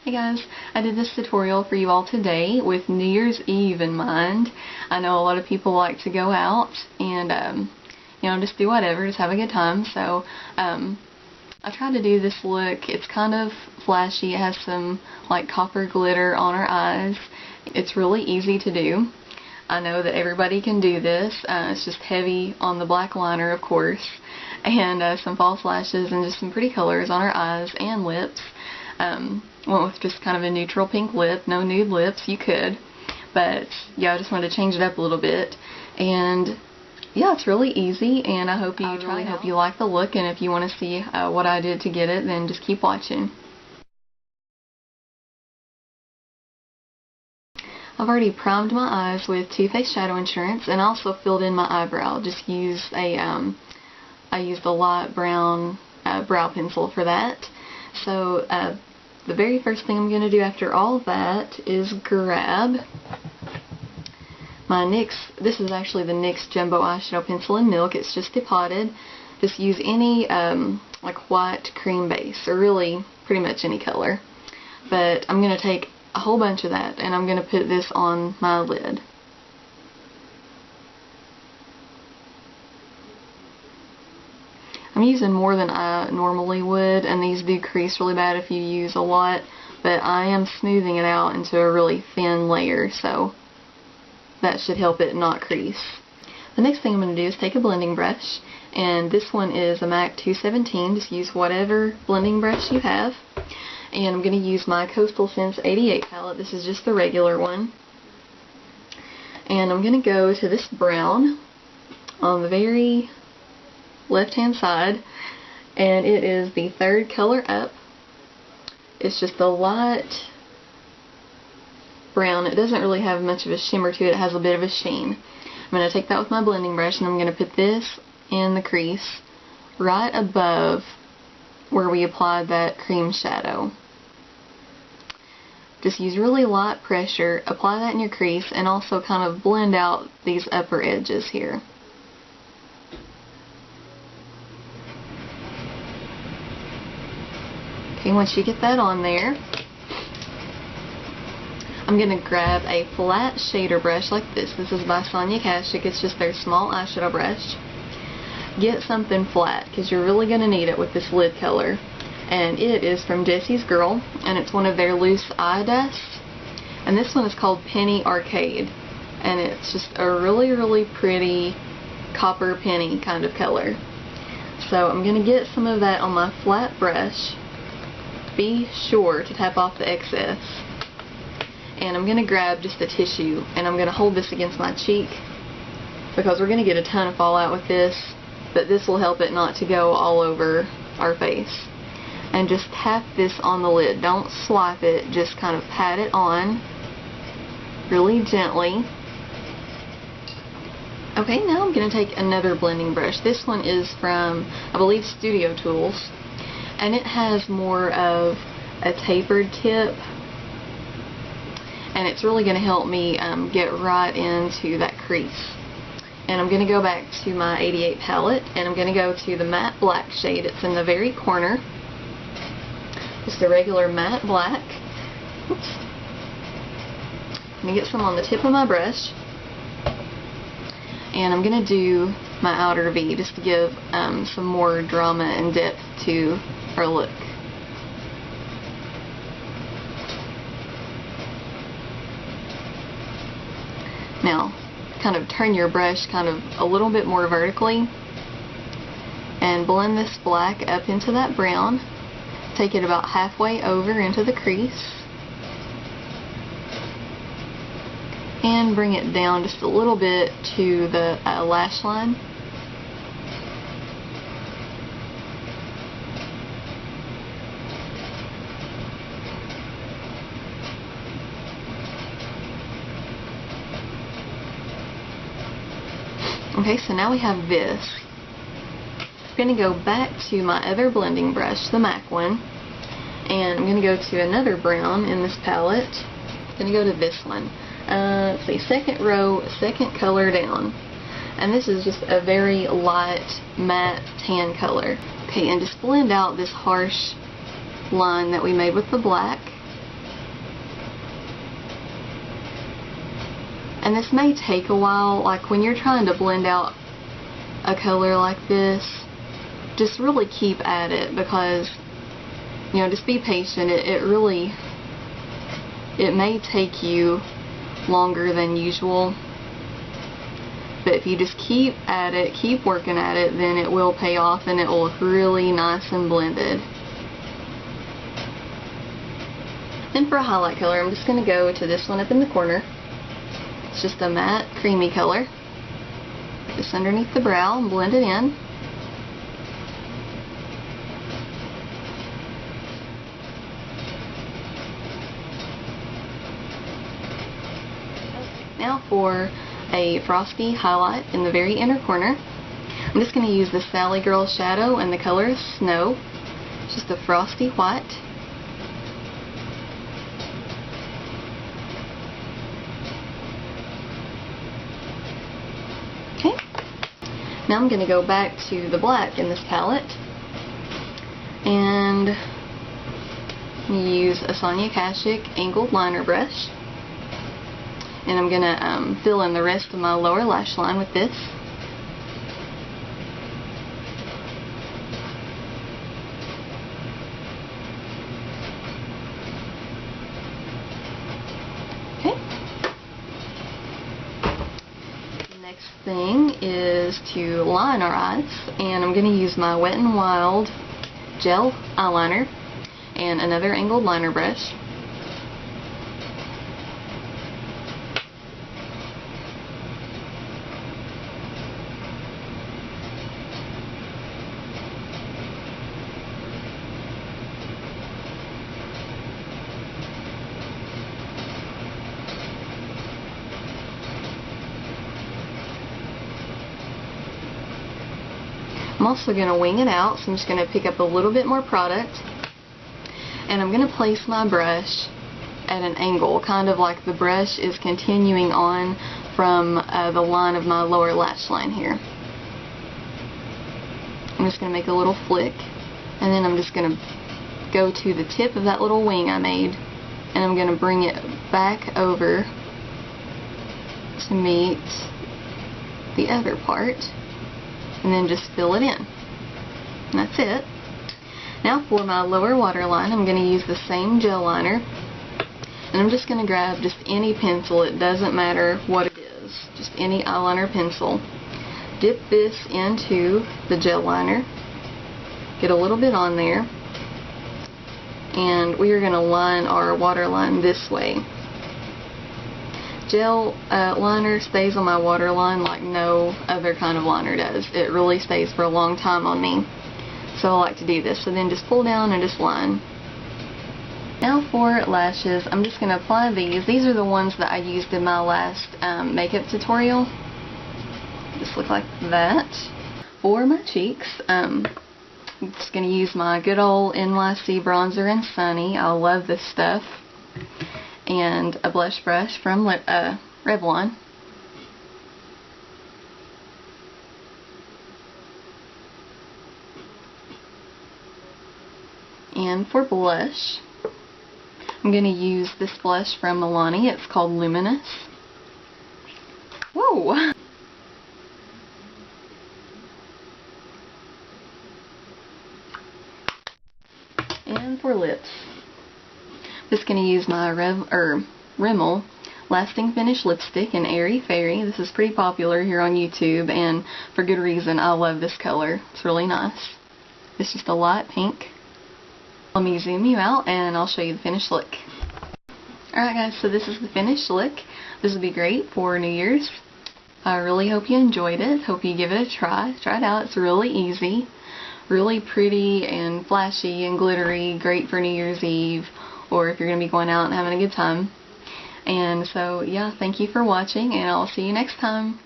Hey guys, I did this tutorial for you all today with New Year's Eve in mind. I know a lot of people like to go out and, you know, just do whatever, just have a good time. So, I tried to do this look. It's kind of flashy. It has some, like, copper glitter on our eyes. It's really easy to do. I know that everybody can do this. It's just heavy on the black liner, of course, and some false lashes and just some pretty colors on our eyes and lips. Went with just kind of a neutral pink lip, no nude lips, you could, but yeah, I just wanted to change it up a little bit, and yeah, it's really easy, and I hope you hope you like the look, and if you want to see what I did to get it, then just keep watching. I've already primed my eyes with Too Faced Shadow Insurance, and also filled in my eyebrow. Just used a, I used a light brown brow pencil for that. So, the very first thing I'm going to do after all of that is grab my NYX, this is actually the NYX Jumbo eyeshadow pencil in milk. It's just depotted. Just use any, like white cream base, or really pretty much any color. But I'm going to take a whole bunch of that, and I'm going to put this on my lid. I'm using more than I normally would, and these do crease really bad if you use a lot, but I am smoothing it out into a really thin layer, so that should help it not crease. The next thing I'm going to do is take a blending brush, and this one is a MAC 217. Just use whatever blending brush you have, and I'm going to use my Coastal Scents 88 palette. This is just the regular one, and I'm going to go to this brown on the very left hand side, and it is the third color up. It's just a light brown. It doesn't really have much of a shimmer to it. It has a bit of a sheen. I'm going to take that with my blending brush, and I'm going to put this in the crease right above where we applied that cream shadow. Just use really light pressure, apply that in your crease, and also kind of blend out these upper edges here. Okay, once you get that on there, I'm going to grab a flat shader brush like this. This is by Sonia Kashuk. It's just their small eyeshadow brush. Get something flat, because you're really going to need it with this lid color. And it is from Jessie's Girl, and it's one of their loose eye dusts. And this one is called Penny Arcade. And it's just a really, really pretty copper penny kind of color. So I'm going to get some of that on my flat brush. Be sure to tap off the excess. And I'm going to grab just a tissue, and I'm going to hold this against my cheek, because we're going to get a ton of fallout with this, but this will help it not to go all over our face. And just tap this on the lid. Don't swipe it, just kind of pat it on really gently. Okay, now I'm going to take another blending brush. This one is from, I believe, Studio Tools. And it has more of a tapered tip, and it's really going to help me get right into that crease. And I'm going to go back to my 88 palette, and I'm going to go to the matte black shade. It's in the very corner, just a regular matte black. Oops. I'm going to get some on the tip of my brush, and I'm going to do my outer V just to give some more drama and depth to our look. Now, kind of turn your brush kind of a little bit more vertically, and blend this black up into that brown. Take it about halfway over into the crease, and bring it down just a little bit to the lash line. Okay, so now we have this. I'm going to go back to my other blending brush, the MAC one, and I'm going to go to another brown in this palette. I'm going to go to this one. Let's see, second row, second color down. And this is just a very light matte tan color. Okay, and just blend out this harsh line that we made with the black. And this may take a while, like when you're trying to blend out a color like this, just really keep at it, because, you know, just be patient. It may take you longer than usual, but if you just keep at it, keep working at it, then it will pay off and it will look really nice and blended. And for a highlight color, I'm just going to go to this one up in the corner. It's just a matte creamy color. Just underneath the brow and blend it in. Now for a frosty highlight in the very inner corner. I'm just going to use the Sally Girl shadow and the color is Snow. It's just a frosty white. Okay. Now I'm going to go back to the black in this palette and use a Sonia Kashuk angled liner brush. And I'm going to fill in the rest of my lower lash line with this. Okay. The next thing is to line our eyes. And I'm going to use my Wet n Wild gel eyeliner and another angled liner brush. I'm also going to wing it out, so I'm just going to pick up a little bit more product, and I'm going to place my brush at an angle, kind of like the brush is continuing on from the line of my lower lash line here. I'm just going to make a little flick, and then I'm just going to go to the tip of that little wing I made, and I'm going to bring it back over to meet the other part. And then just fill it in. And that's it. Now for my lower waterline, I'm going to use the same gel liner. And I'm just going to grab just any pencil. It doesn't matter what it is. Just any eyeliner pencil. Dip this into the gel liner. Get a little bit on there. And we are going to line our waterline this way. Gel liner stays on my waterline like no other kind of liner does. It really stays for a long time on me. So I like to do this. So then just pull down and just line. Now for lashes, I'm just going to apply these. These are the ones that I used in my last makeup tutorial. Just look like that. For my cheeks, I'm just going to use my good old NYX bronzer in Sunny. I love this stuff. And a blush brush from Revlon. And for blush, I'm going to use this blush from Milani. It's called Luminous. Whoa! And for lips, just going to use my Rimmel Lasting Finish Lipstick in Airy Fairy. This is pretty popular here on YouTube, and for good reason. I love this color. It's really nice. It's just a light pink. Let me zoom you out and I'll show you the finished look. Alright guys, so this is the finished look. This would be great for New Year's. I really hope you enjoyed it. Hope you give it a try. Try it out. It's really easy. Really pretty and flashy and glittery. Great for New Year's Eve, or if you're going to be going out and having a good time. And so, yeah, thank you for watching, and I'll see you next time.